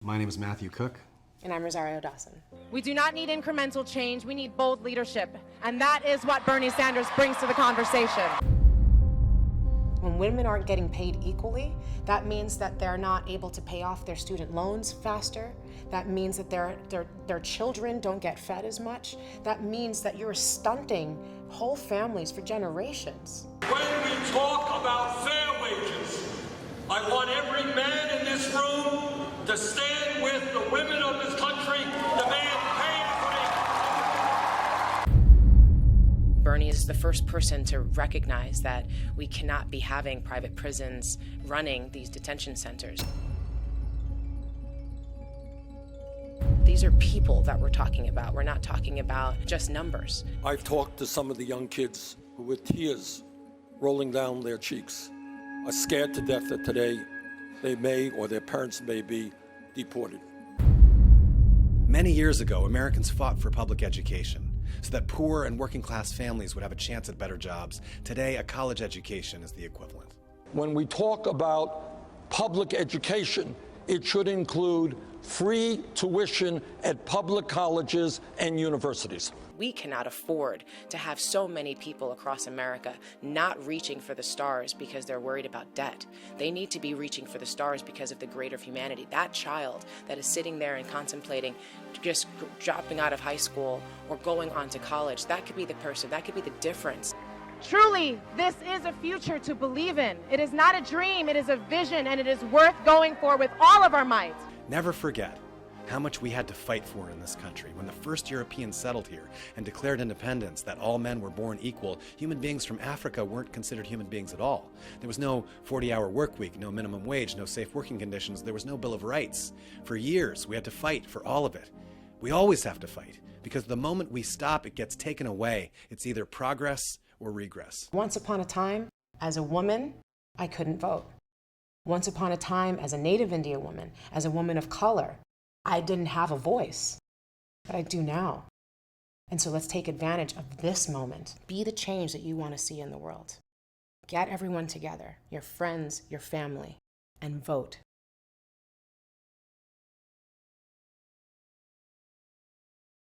My name is Matthew Cooke. And I'm Rosario Dawson. We do not need incremental change, we need bold leadership. And that is what Bernie Sanders brings to the conversation. When women aren't getting paid equally, that means that they're not able to pay off their student loans faster. That means that their children don't get fed as much. That means that you're stunting whole families for generations. When we talk about fair wages, I want every man in this room to stand with the women of this country, demand pay equity. Bernie is the first person to recognize that we cannot be having private prisons running these detention centers. These are people that we're talking about. We're not talking about just numbers. I've talked to some of the young kids who, with tears rolling down their cheeks, are scared to death that today they may, or their parents may, be deported. Many years ago, Americans fought for public education so that poor and working class families would have a chance at better jobs. Today, a college education is the equivalent. When we talk about public education, it should include free tuition at public colleges and universities. We cannot afford to have so many people across America not reaching for the stars because they're worried about debt. They need to be reaching for the stars because of the greater humanity. That child that is sitting there and contemplating just dropping out of high school or going on to college, that could be the person, that could be the difference. Truly, this is a future to believe in. It is not a dream, it is a vision, and it is worth going for with all of our might. Never forget how much we had to fight for in this country. When the first Europeans settled here and declared independence, that all men were born equal, human beings from Africa weren't considered human beings at all. There was no 40-hour work week, no minimum wage, no safe working conditions. There was no Bill of Rights. For years, we had to fight for all of it. We always have to fight, because the moment we stop, it gets taken away. It's either progress or regress. Once upon a time, as a woman, I couldn't vote. Once upon a time, as a Native Indian woman, as a woman of color, I didn't have a voice, but I do now. And so let's take advantage of this moment. Be the change that you want to see in the world. Get everyone together, your friends, your family, and vote.